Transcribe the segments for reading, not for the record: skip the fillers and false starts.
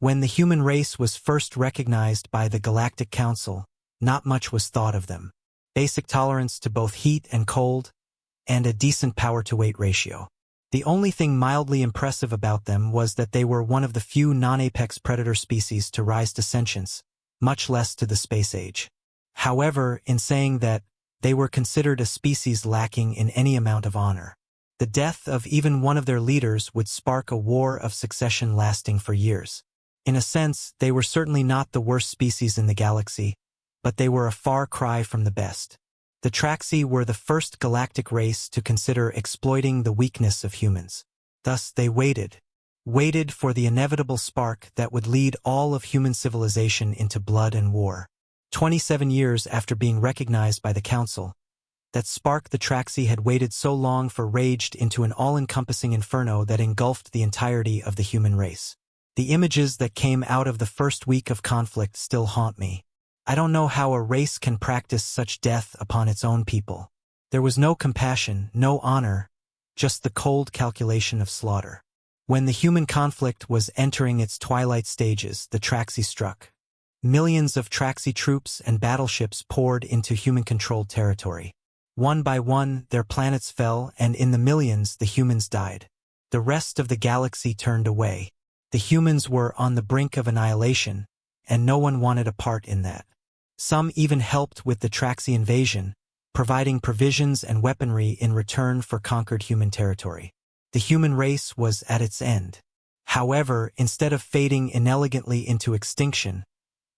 When the human race was first recognized by the Galactic Council, not much was thought of them. Basic tolerance to both heat and cold, and a decent power-to-weight ratio. The only thing mildly impressive about them was that they were one of the few non-apex predator species to rise to sentience, much less to the space age. However, in saying that, they were considered a species lacking in any amount of honor. The death of even one of their leaders would spark a war of succession lasting for years. In a sense, they were certainly not the worst species in the galaxy, but they were a far cry from the best. The Traxi were the first galactic race to consider exploiting the weakness of humans. Thus they waited for the inevitable spark that would lead all of human civilization into blood and war. 27 years after being recognized by the Council, that spark the Traxi had waited so long for raged into an all-encompassing inferno that engulfed the entirety of the human race. The images that came out of the first week of conflict still haunt me. I don't know how a race can practice such death upon its own people. There was no compassion, no honor, just the cold calculation of slaughter. When the human conflict was entering its twilight stages, the Traxi struck. Millions of Traxi troops and battleships poured into human-controlled territory. One by one, their planets fell, and in the millions, the humans died. The rest of the galaxy turned away. The humans were on the brink of annihilation, and no one wanted a part in that. Some even helped with the Traxi invasion, providing provisions and weaponry in return for conquered human territory. The human race was at its end. However, instead of fading inelegantly into extinction,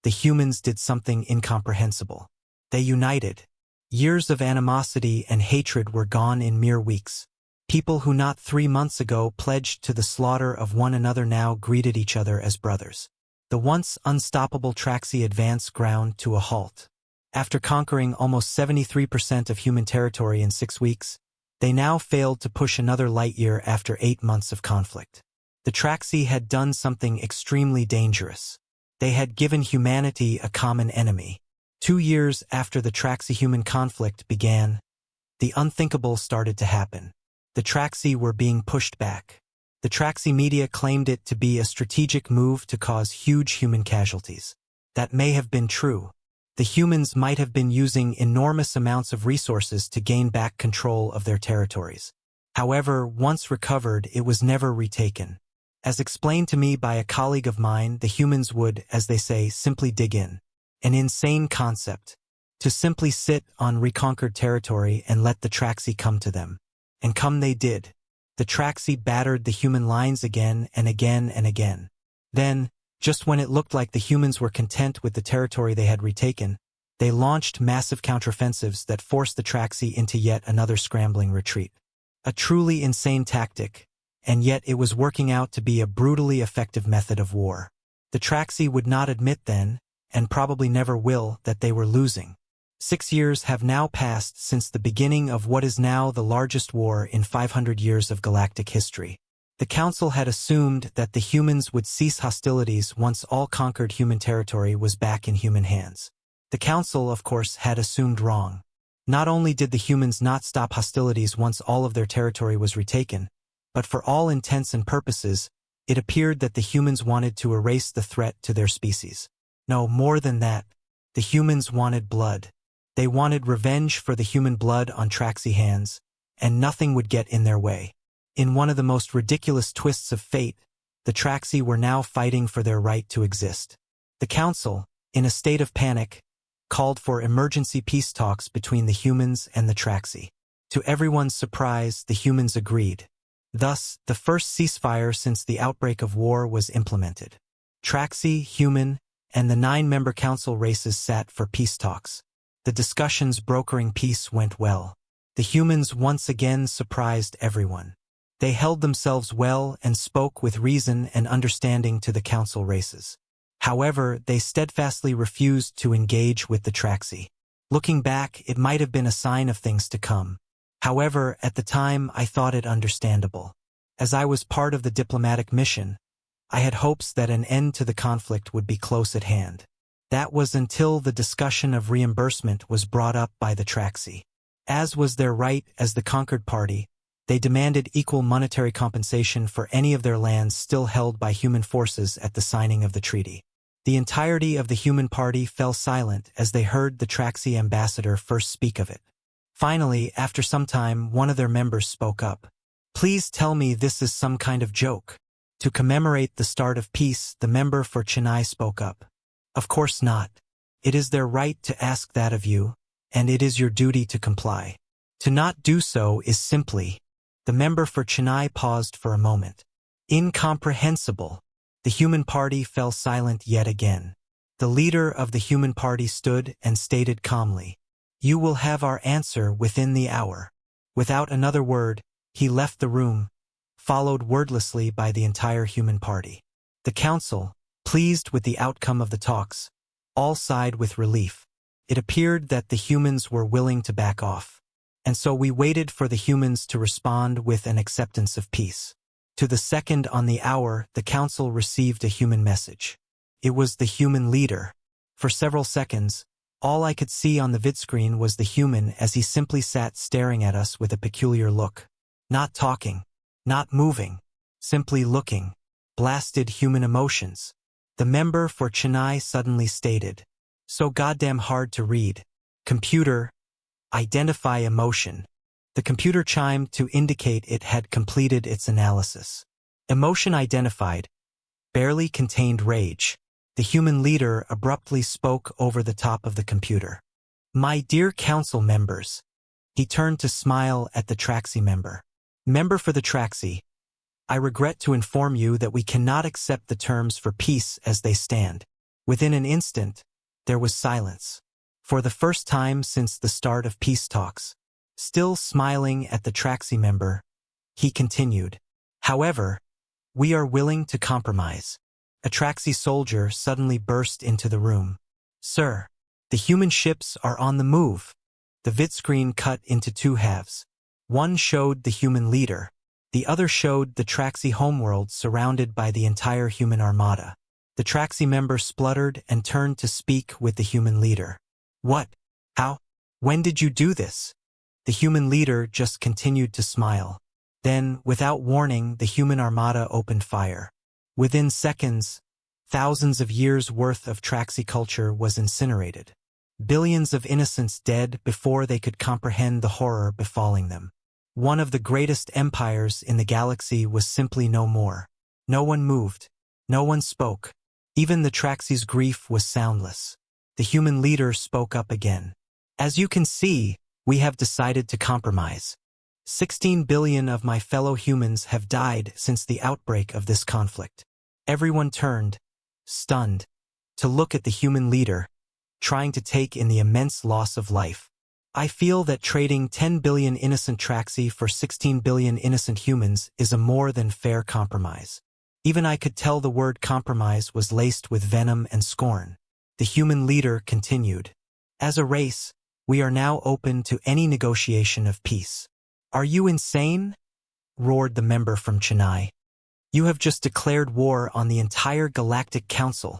the humans did something incomprehensible. They united. Years of animosity and hatred were gone in mere weeks. People who not 3 months ago pledged to the slaughter of one another now greeted each other as brothers. The once unstoppable Traxi advance ground to a halt. After conquering almost 73% of human territory in 6 weeks, they now failed to push another light year after 8 months of conflict. The Traxi had done something extremely dangerous. They had given humanity a common enemy. 2 years after the Traxi-human conflict began, the unthinkable started to happen. The Traxi were being pushed back. The Traxi media claimed it to be a strategic move to cause huge human casualties. That may have been true. The humans might have been using enormous amounts of resources to gain back control of their territories. However, once recovered, it was never retaken. As explained to me by a colleague of mine, the humans would, as they say, simply dig in. An insane concept. To simply sit on reconquered territory and let the Traxi come to them. And come they did. The Traxi battered the human lines again and again and again. Then, just when it looked like the humans were content with the territory they had retaken, they launched massive counteroffensives that forced the Traxi into yet another scrambling retreat. A truly insane tactic, and yet it was working out to be a brutally effective method of war. The Traxi would not admit then, and probably never will, that they were losing. 6 years have now passed since the beginning of what is now the largest war in 500 years of galactic history. The Council had assumed that the humans would cease hostilities once all conquered human territory was back in human hands. The Council, of course, had assumed wrong. Not only did the humans not stop hostilities once all of their territory was retaken, but for all intents and purposes, it appeared that the humans wanted to erase the threat to their species. No, more than that, the humans wanted blood. They wanted revenge for the human blood on Traxi hands, and nothing would get in their way. In one of the most ridiculous twists of fate, the Traxi were now fighting for their right to exist. The Council, in a state of panic, called for emergency peace talks between the humans and the Traxi. To everyone's surprise, the humans agreed. Thus, the first ceasefire since the outbreak of war was implemented. Traxi, human, and the 9-member council races sat for peace talks. The discussions brokering peace went well. The humans once again surprised everyone. They held themselves well and spoke with reason and understanding to the council races. However, they steadfastly refused to engage with the Traxi. Looking back, it might have been a sign of things to come. However, at the time, I thought it understandable. As I was part of the diplomatic mission, I had hopes that an end to the conflict would be close at hand. That was until the discussion of reimbursement was brought up by the Traxi. As was their right as the conquered party, They demanded equal monetary compensation for any of their lands still held by human forces at the signing of the treaty. The entirety of the human party fell silent as they heard the Traxi ambassador first speak of it. Finally, after some time, one of their members spoke up. "Please tell me this is some kind of joke." To commemorate the start of peace, the member for Chennai spoke up. "Of course not. It is their right to ask that of you, and it is your duty to comply. To not do so is simply—" The member for Chennai paused for a moment. "Incomprehensible." The human party fell silent yet again. The leader of the human party stood and stated calmly, "You will have our answer within the hour." Without another word, he left the room, followed wordlessly by the entire human party. The council, pleased with the outcome of the talks, all sighed with relief. It appeared that the humans were willing to back off. And so we waited for the humans to respond with an acceptance of peace. To the second on the hour, the council received a human message. It was the human leader. For several seconds, all I could see on the vidscreen was the human as he simply sat staring at us with a peculiar look. Not talking, not moving, simply looking. Blasted human emotions. The member for Chennai suddenly stated, "So goddamn hard to read. Computer, identify emotion." The computer chimed to indicate it had completed its analysis. Emotion identified. Barely contained rage. The human leader abruptly spoke over the top of the computer. "My dear council members." He turned to smile at the Traxi member. "Member for the Traxi, I regret to inform you that we cannot accept the terms for peace as they stand." Within an instant, there was silence. For the first time since the start of peace talks, still smiling at the Traxi member, he continued, "However, we are willing to compromise." A Traxi soldier suddenly burst into the room. "Sir, the human ships are on the move." The vidscreen cut into two halves. One showed the human leader. The other showed the Traxi homeworld surrounded by the entire human armada. The Traxi member spluttered and turned to speak with the human leader. "What? How? When did you do this?" The human leader just continued to smile. Then, without warning, the human armada opened fire. Within seconds, thousands of years' worth of Traxi culture was incinerated. Billions of innocents dead before they could comprehend the horror befalling them. One of the greatest empires in the galaxy was simply no more. No one moved. No one spoke. Even the Traxi's grief was soundless. The human leader spoke up again. "As you can see, we have decided to compromise. 16 billion of my fellow humans have died since the outbreak of this conflict." Everyone turned, stunned, to look at the human leader, trying to take in the immense loss of life. "I feel that trading 10 billion innocent Traxi for 16 billion innocent humans is a more than fair compromise." Even I could tell the word compromise was laced with venom and scorn. The human leader continued, "As a race, we are now open to any negotiation of peace." "Are you insane?" roared the member from Chennai. "You have just declared war on the entire Galactic Council.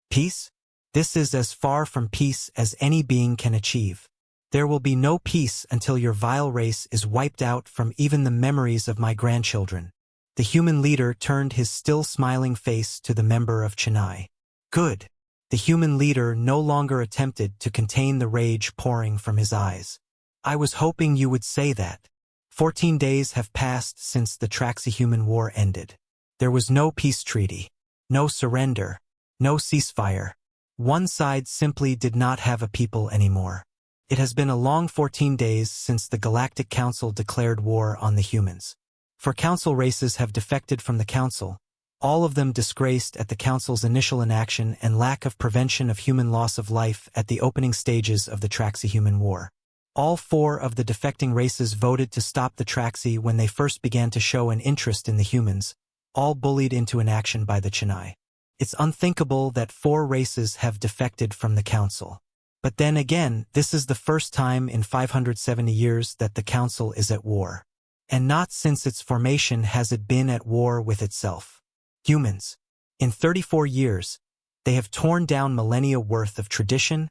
Peace? This is as far from peace as any being can achieve. There will be no peace until your vile race is wiped out from even the memories of my grandchildren." The human leader turned his still smiling face to the member of Chennai. "Good." The human leader no longer attempted to contain the rage pouring from his eyes. "I was hoping you would say that. 14 days have passed since the Traxi-human war ended. There was no peace treaty, no surrender, no ceasefire. One side simply did not have a people anymore. It has been a long 14 days since the Galactic Council declared war on the humans. 4 council races have defected from the council, all of them disgraced at the council's initial inaction and lack of prevention of human loss of life at the opening stages of the Traxi-human war. All 4 of the defecting races voted to stop the Traxi when they first began to show an interest in the humans, all bullied into inaction by the Chennai. It's unthinkable that 4 races have defected from the council. But then again, this is the first time in 570 years that the council is at war. And not since its formation has it been at war with itself. Humans. In 34 years, they have torn down millennia worth of tradition,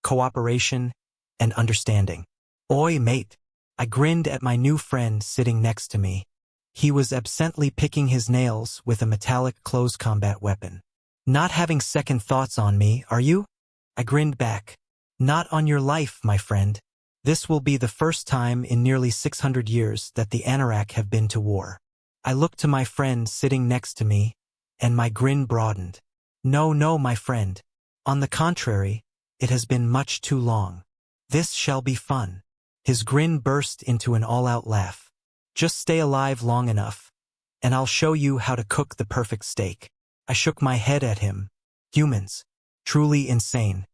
cooperation, and understanding. Oi, mate. I grinned at my new friend sitting next to me. He was absently picking his nails with a metallic close combat weapon. Not having second thoughts on me, are you? I grinned back. Not on your life, my friend. This will be the first time in nearly 600 years that the Anorak have been to war. I looked to my friend sitting next to me, and my grin broadened. No, no, my friend. On the contrary, it has been much too long. This shall be fun. His grin burst into an all-out laugh. Just stay alive long enough, and I'll show you how to cook the perfect steak. I shook my head at him. Humans. Truly insane.